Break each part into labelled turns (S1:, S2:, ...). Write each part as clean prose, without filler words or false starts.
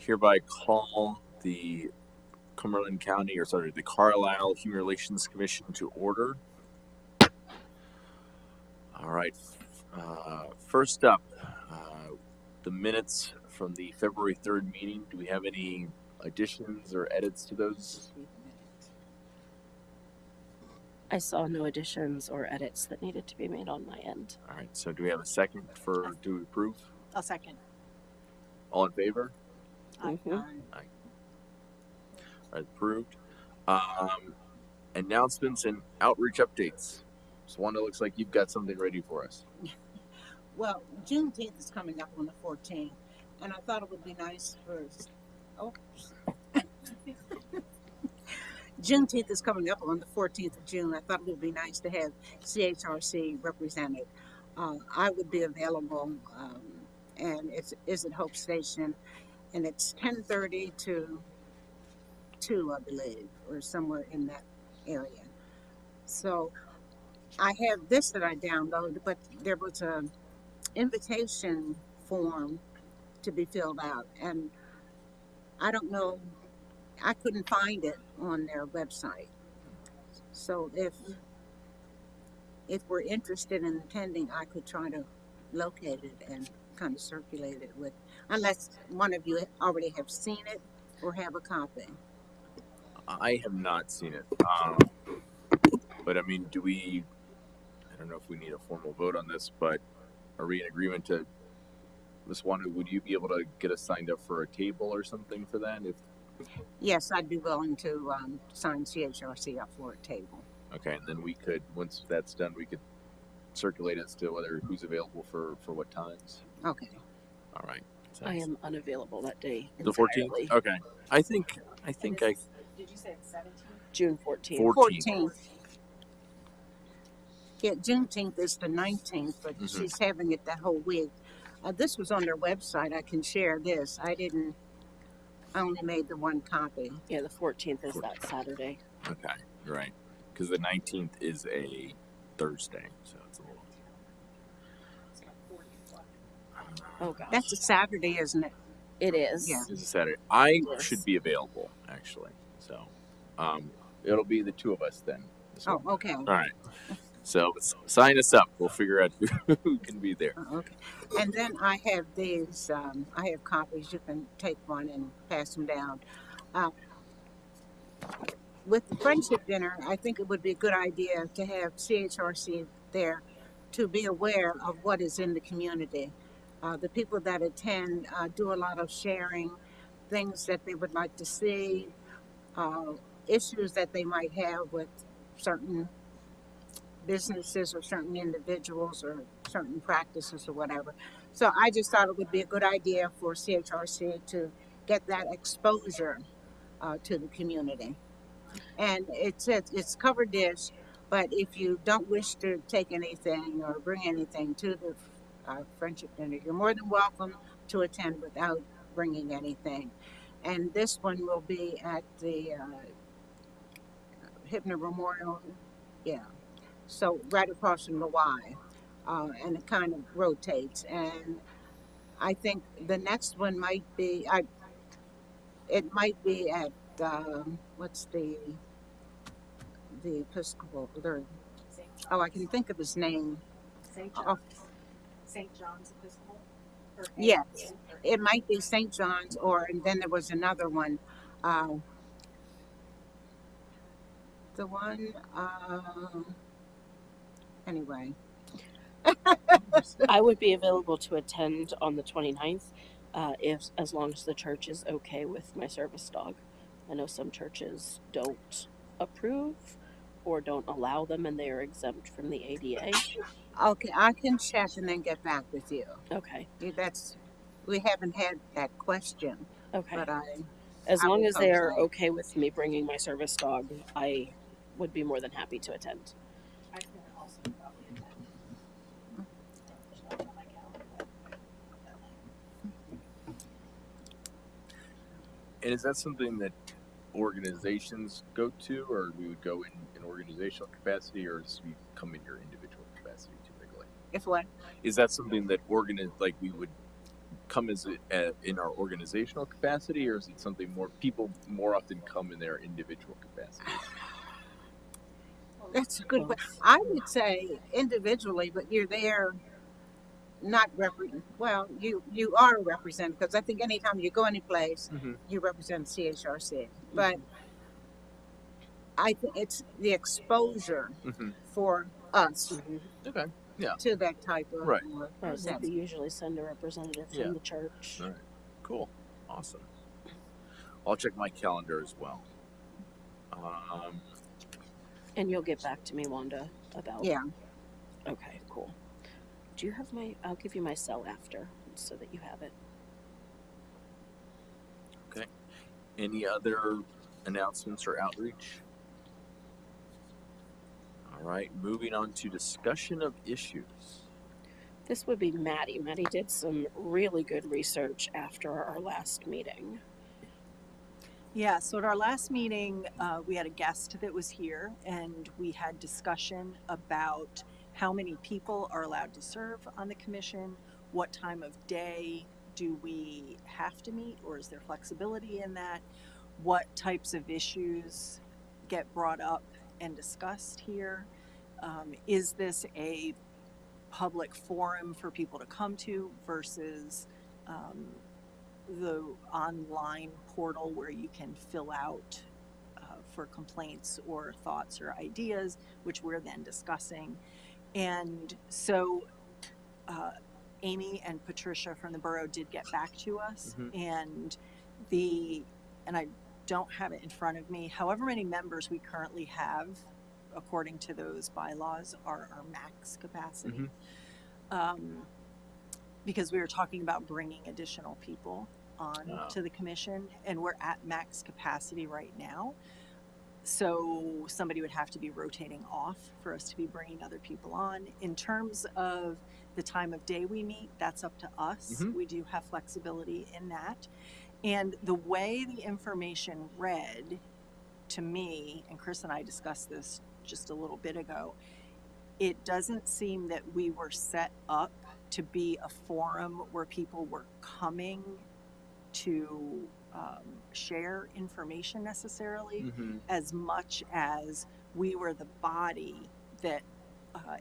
S1: hereby call the the Carlisle Human Relations Commission to order. All right. First up, the minutes from the February 3rd meeting. Do we have any additions or edits to those?
S2: I saw no additions or edits that needed to be made on my end.
S1: All right. So do we have a second to approve?
S3: I'll second.
S1: All in favor?
S2: Mhm.
S1: All right, approved. Announcements and outreach updates. Swan, it looks like you've got something ready for us.
S3: Well, Juneteenth is coming up on the 14th, and I thought it would be nice for. Oh. Juneteenth is coming up on the 14th of June. I thought it would be nice to have CHRC represented. I would be available, and it's at Hope Station, and it's 10:30 to 2, I believe, or somewhere in that area. So I have this that I downloaded, but there was a invitation form to be filled out, and I don't know, I couldn't find it on their website. So if we're interested in attending, I could try to locate it and kind of circulate it with, unless one of you already have seen it or have a copy.
S1: I have not seen it. But I mean, I don't know if we need a formal vote on this, but are we in agreement to, Ms. Wanda, would you be able to get us signed up for a table or something for that?
S3: Yes, I'd be willing to sign CHRC up for a table.
S1: Okay, and then we could, once that's done, we could circulate as to who's available for what times.
S3: Okay.
S1: All right.
S2: I am unavailable that day.
S1: The 14th? Okay. I think
S3: Did you say the 17th?
S2: June 14th.
S3: 14th. Yeah, Juneteenth is the 19th, but she's having it that whole week. This was on their website. I can share this. I only made the one copy.
S2: Yeah, the 14th is that Saturday.
S1: Okay, right. Because the 19th is a Thursday, so it's a little.
S2: Oh gosh.
S3: That's a Saturday, isn't it?
S2: It is.
S3: Yeah.
S1: It's a Saturday. I should be available actually, so it'll be the two of us then.
S3: Oh, okay.
S1: All right. So sign us up. We'll figure out who can be there.
S3: Okay. And then I have these. I have copies. You can take one and pass them down. With the friendship dinner, I think it would be a good idea to have CHRC there to be aware of what is in the community. The people that attend do a lot of sharing, things that they would like to see, issues that they might have with certain businesses or certain individuals or certain practices or whatever. So I just thought it would be a good idea for CHRC to get that exposure to the community. And it's covered dish, but if you don't wish to take anything or bring anything to the friendship dinner, you're more than welcome to attend without bringing anything. And this one will be at the Hibner Memorial, yeah. So right across from the Y, and it kind of rotates. And I think the next one might be, it might be at what's the Episcopal? Oh, I can think of his name.
S4: St. John's Episcopal?
S3: Yes, it might be St. John's, and then there was another one. The one, anyway.
S2: I would be available to attend on the 29th, as long as the church is okay with my service dog. I know some churches don't approve or don't allow them, and they are exempt from the ADA.
S3: Okay, I can check and then get back with you.
S2: Okay.
S3: We haven't had that question.
S2: Okay.
S3: But
S2: as long as they are okay with me bringing my service dog, I would be more than happy to attend.
S4: I can also probably attend.
S1: And is that something that organizations go to, or we would go in organizational capacity, or does we come in your individual capacity typically?
S3: If what?
S1: Is that something that we would come as in our organizational capacity, or is it something more people more often come in their individual capacities?
S3: That's a good way. I would say individually, but you're there not represent. Well, you are a representative because I think anytime you go any place,
S1: Mm-hmm.
S3: you represent CHRC. But I think it's the exposure
S1: Mm-hmm.
S3: for us
S2: Mhm.
S1: Okay. Yeah.
S3: to that type of
S1: Right.
S2: Right, like we
S3: setting.
S2: usually send a representative
S1: Yeah.
S2: from the church.
S1: All right. Cool. Awesome. I'll check my calendar as well.
S2: And you'll get back to me, Wanda, about.
S3: Yeah.
S2: Okay, cool. Do you have my? I'll give you my cell after so that you have it.
S1: Okay. Any other announcements or outreach? All right. Moving on to discussion of issues.
S2: This would be Maddie. Maddie did some really good research after our last meeting.
S5: Yeah, so at our last meeting, we had a guest that was here and we had discussion about how many people are allowed to serve on the commission, what time of day do we have to meet, or is there flexibility in that, what types of issues get brought up and discussed here. Is this a public forum for people to come to versus the online portal where you can fill out for complaints or thoughts or ideas, which we're then discussing. And so Amy and Patricia from the borough did get back to us,
S1: Mhm.
S5: and I don't have it in front of me. However many members we currently have, according to those bylaws, are our max capacity. Because we were talking about bringing additional people on
S1: Oh.
S5: to the commission, and we're at max capacity right now. So somebody would have to be rotating off for us to be bringing other people on. In terms of the time of day we meet, that's up to us.
S1: Mhm.
S5: We do have flexibility in that. And the way the information read to me, and Chris and I discussed this just a little bit ago, it doesn't seem that we were set up to be a forum where people were coming to share information necessarily,
S1: Mm-hmm.
S5: as much as we were the body that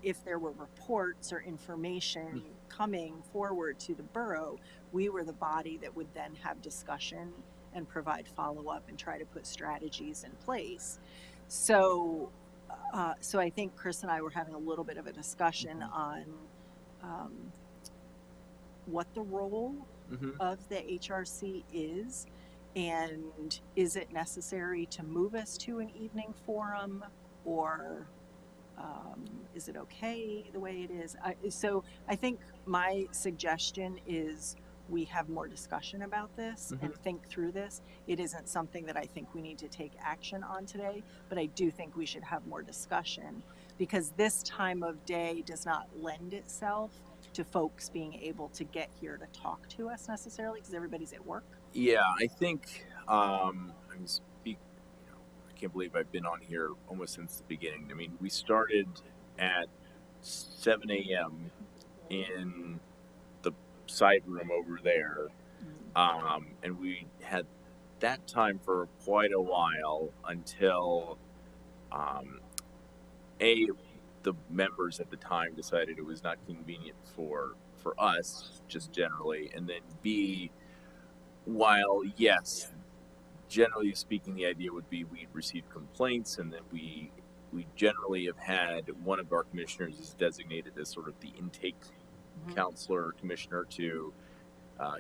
S5: if there were reports or information coming forward to the borough, we were the body that would then have discussion and provide follow-up and try to put strategies in place. So I think Chris and I were having a little bit of a discussion on what the role
S1: Mm-hmm.
S5: of the HRC is, and is it necessary to move us to an evening forum, or is it okay the way it is? So I think my suggestion is we have more discussion about this and think through this. It isn't something that I think we need to take action on today, but I do think we should have more discussion, because this time of day does not lend itself to folks being able to get here to talk to us necessarily, because everybody's at work.
S1: Yeah, I think I'm speak. I can't believe I've been on here almost since the beginning. I mean, we started at 7 a.m. in the side room over there, and we had that time for quite a while until a the members at the time decided it was not convenient for us just generally, and then b while yes, generally speaking, the idea would be we'd receive complaints, and then we generally have had one of our commissioners is designated as sort of the intake counselor or commissioner to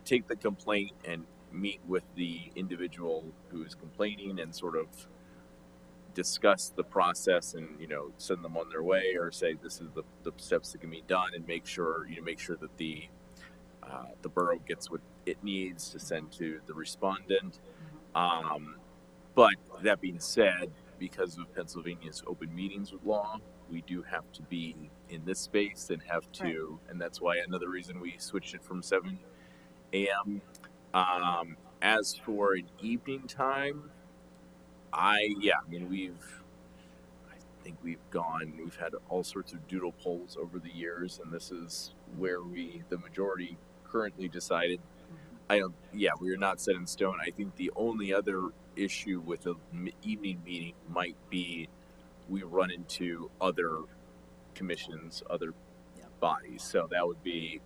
S1: take the complaint and meet with the individual who is complaining and sort of discuss the process and send them on their way or say this is the steps that can be done and make sure that the borough gets what it needs to send to the respondent. But that being said, because of Pennsylvania's open meetings law, we do have to be in this space and have to,
S5: Right.
S1: and that's why another reason we switched it from 7 a.m. As for an evening time, I mean, I think we've had all sorts of doodle polls over the years, and this is where the majority currently decided I don't. Yeah, we are not set in stone. I think the only other issue with the evening meeting might be we run into other commissions, other
S5: Yep.
S1: bodies. So that would be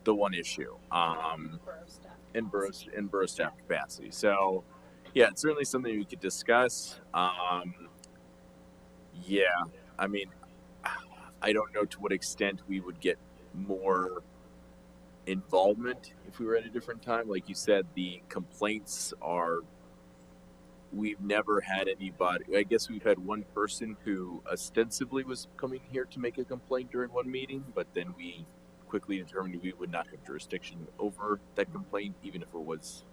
S1: the one issue. In borough staff capacity. So yeah, it's certainly something we could discuss. Yeah, I mean, I don't know to what extent we would get more involvement if we were at a different time. Like you said, the complaints are. We've never had anybody. I guess we've had one person who ostensibly was coming here to make a complaint during one meeting, but then we quickly determined we would not have jurisdiction over that complaint, even if it was,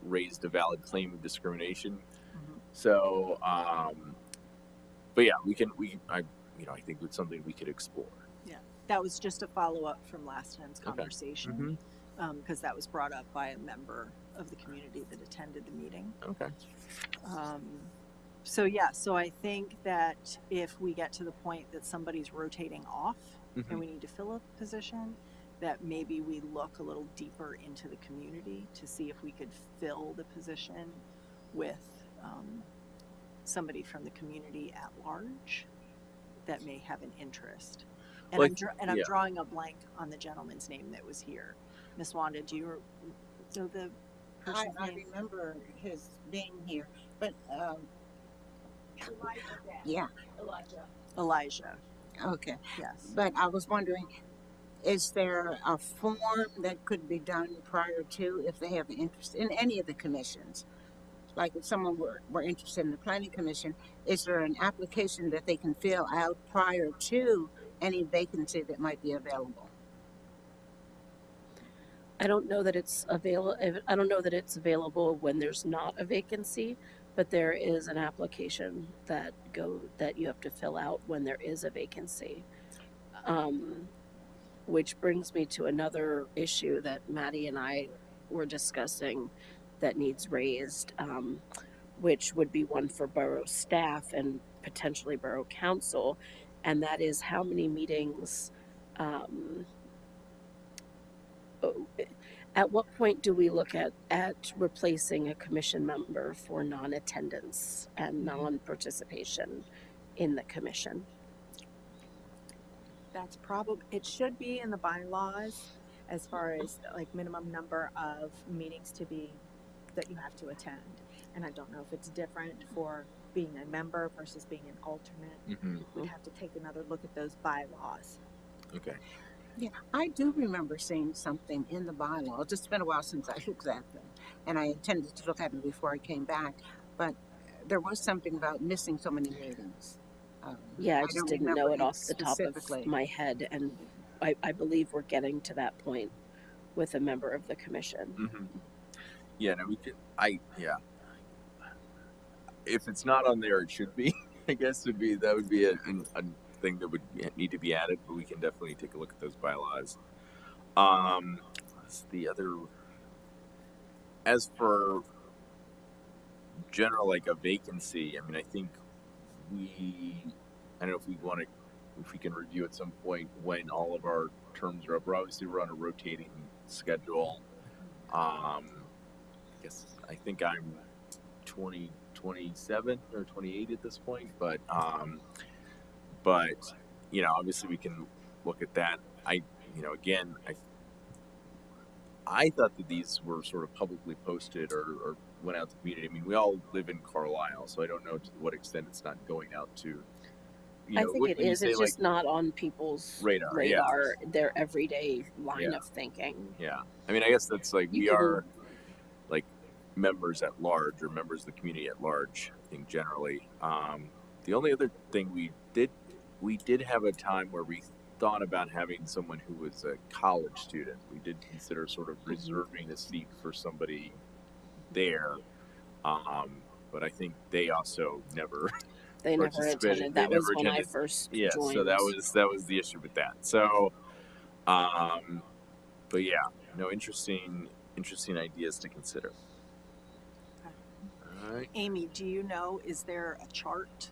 S1: raised a valid claim of discrimination.
S5: Mhm.
S1: So, but yeah, I think it's something we could explore.
S5: That was just a follow-up from last time's
S1: Okay.
S5: conversation, because that was brought up by a member of the community that attended the meeting.
S1: Okay.
S5: So I think that if we get to the point that somebody's rotating off
S1: Mhm.
S5: and we need to fill a position, that maybe we look a little deeper into the community to see if we could fill the position with somebody from the community at large that may have an interest. And
S1: Like,
S5: I'm
S1: yeah.
S5: drawing a blank on the gentleman's name that was here. Miss Wanda, do you know the person's
S3: I
S5: name?
S3: remember his being here, but
S4: Elijah Dad.
S3: yeah,
S5: Elijah.
S3: okay.
S5: Yes.
S3: But I was wondering, is there a form that could be done prior to if they have an interest in any of the commissions? Like if someone were interested in the planning commission, is there an application that they can fill out prior to any vacancy that might be available?
S2: I don't know that it's available when there's not a vacancy, but there is an application that you have to fill out when there is a vacancy. Which brings me to another issue that Maddie and I were discussing that needs raised, which would be one for borough staff and potentially borough council, and that is how many meetings. At what point do we look at replacing a commission member for non-attendance and non-participation in the commission?
S6: That's probably, it should be in the bylaws as far as like minimum number of meetings that you have to attend. And I don't know if it's different for being a member versus being an alternate.
S1: Mm-hmm.
S6: We'd have to take another look at those bylaws.
S1: Okay.
S3: Yeah, I do remember seeing something in the bylaws. It's been a while since I looked at them, and I intended to look at them before I came back. But there was something about missing so many meetings.
S2: Yeah, I
S3: don't
S2: just didn't
S3: remember
S2: know it
S3: it
S2: off the top
S3: specifically.
S2: of my head, and I believe we're getting to that point with a member of the commission.
S1: Mm-hmm. Yeah, no, we could. If it's not on there, it should be. I guess would be a thing that would need to be added, but we can definitely take a look at those bylaws. What's the other? As for general, like a vacancy, I mean, I think I don't know if we can review at some point when all of our terms are up. We're on a rotating schedule. I think I'm 27 or 28 at this point, but obviously we can look at that. I thought that these were sort of publicly posted or went out to the community. I mean, we all live in Carlisle, so I don't know to what extent it's not going out to.
S2: I think it is. It's just not on people's
S1: radar,
S2: their everyday line
S1: Yeah.
S2: of thinking.
S1: Yeah, I mean, I guess that's like
S2: You
S1: we
S2: can-
S1: are like members at large or members of the community at large. I think generally. The only other thing we did have a time where we thought about having someone who was a college student. We did consider sort of reserving a seat for somebody there, but I think they also never.
S2: They never
S1: participated.
S2: attended.
S1: They
S2: That was
S1: never
S2: when I
S1: attended.
S2: first
S1: Yeah,
S2: joined.
S1: so that was the issue with that. So, but yeah, no, interesting ideas to consider. All right.
S5: Amy, do you know, is there a chart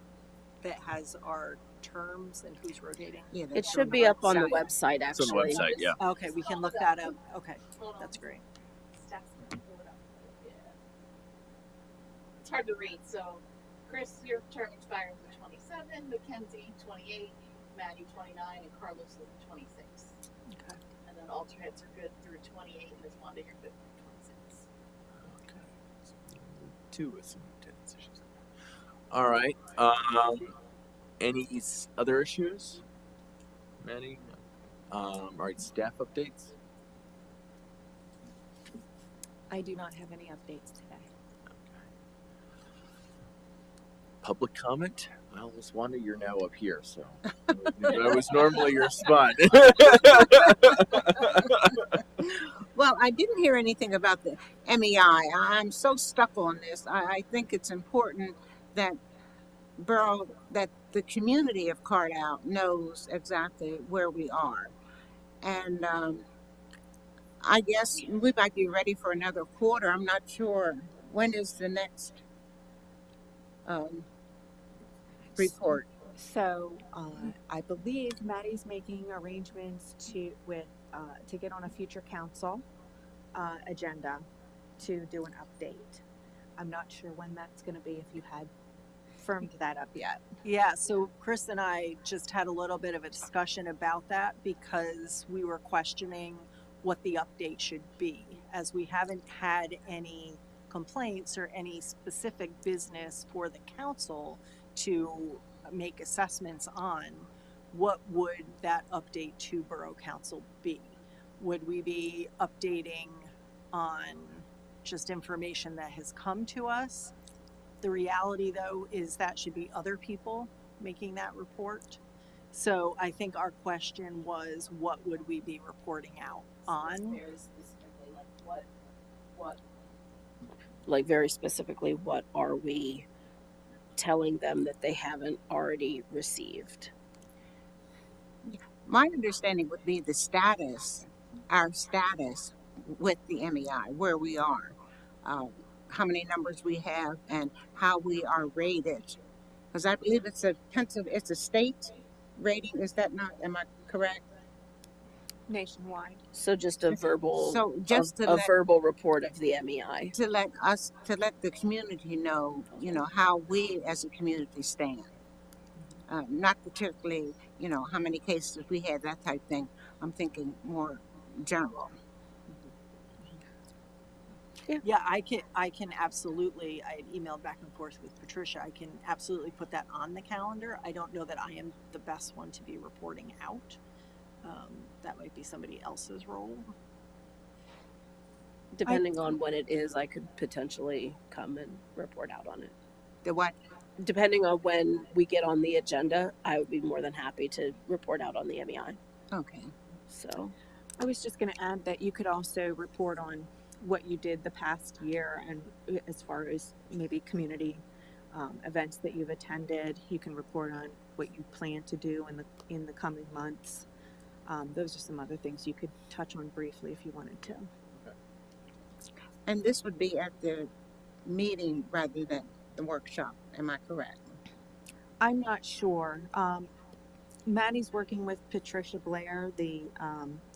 S5: that has our terms and who's rotating?
S3: Yeah,
S2: It should be up on the website,
S1: It's on the
S2: actually.
S1: website, yeah.
S5: Okay, we can look that up. Okay, that's great.
S7: it's hard to read. So, Chris, your term expires at 27, Mackenzie 28, Maddie 29, and Carlos is 26.
S5: Okay.
S7: And then alternates are good through 28, and Ms. Wanda, you're good through 26.
S1: Okay. Two with some attendance issues. All right. Any other issues? Maddie? All right, staff updates?
S6: I do not have any updates today.
S1: Public comment? Well, Miss Wanda, you're now up here, so that was normally your spot.
S3: Well, I didn't hear anything about the MEI. I'm so stuck on this. I think it's important that that the community of Cardell knows exactly where we are. And I guess we might be ready for another quarter. I'm not sure. When is the next report?
S6: So I believe Maddie's making arrangements to get on a future council agenda to do an update. I'm not sure when that's going to be. If you had firmed that up yet.
S5: Yeah, so Chris and I just had a little bit of a discussion about that because we were questioning what the update should be, as we haven't had any complaints or any specific business for the council to make assessments on. What would that update to Borough Council be? Would we be updating on just information that has come to us? The reality, though, is that should be other people making that report. So I think our question was, what would we be reporting out on?
S2: Very specifically, like very specifically, what are we telling them that they haven't already received?
S3: My understanding would be our status with the MEI, where we are, how many numbers we have, and how we are rated. Because I believe it's a state rating. Is that not? Am I correct?
S6: Nationwide.
S2: So just a verbal,
S3: So just to
S2: a
S3: let
S2: verbal report of the MEI.
S3: to let the community know, how we as a community stand. Not particularly, how many cases we had, that type thing. I'm thinking more general.
S5: Yeah, I can absolutely, I had emailed back and forth with Patricia, I can absolutely put that on the calendar. I don't know that I am the best one to be reporting out. That might be somebody else's role.
S2: Depending on when it is, I could potentially come and report out on it.
S3: The what?
S2: Depending on when we get on the agenda, I would be more than happy to report out on the MEI.
S3: Okay.
S2: So
S6: I was just going to add that you could also report on what you did the past year, and as far as maybe community events that you've attended, you can report on what you plan to do in the coming months. Those are some other things you could touch on briefly if you wanted to.
S3: And this would be at the meeting rather than the workshop. Am I correct?
S6: I'm not sure. Maddie's working with Patricia Blair, the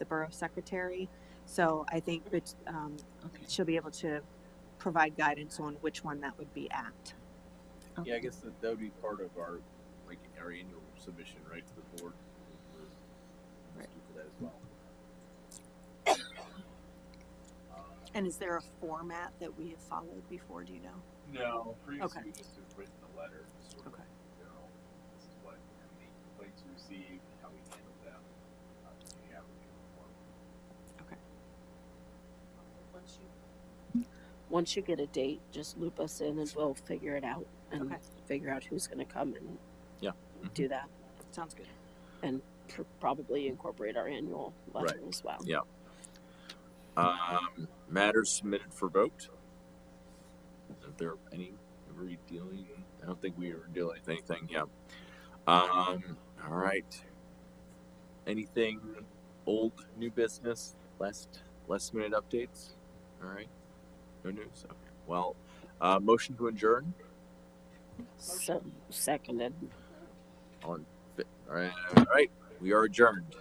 S6: borough secretary, so I think that
S3: Okay.
S6: she'll be able to provide guidance on which one that would be at.
S3: Okay.
S1: Yeah, I guess that would be part of our annual submission, right, to the board.
S6: Right.
S1: For that as well.
S5: And is there a format that we have followed before, do you know?
S1: No, previously
S5: Okay.
S1: we just have written a letter, sort of,
S5: Okay.
S1: this is what the complaints we received, how we handled them. Yeah, we can report.
S5: Okay.
S2: once you get a date, just loop us in and we'll figure it out and
S5: Okay.
S2: figure out who's going to come and do that.
S5: Sounds good.
S2: And probably incorporate our annual letter as well.
S1: Yeah. Matters submitted for vote. Is there any dealing? I don't think we were dealing with anything. Yeah. All right. Anything old, new business? Last minute updates. All right. No news. Okay. Well, motion to adjourn.
S2: So seconded.
S1: All right. We are adjourned.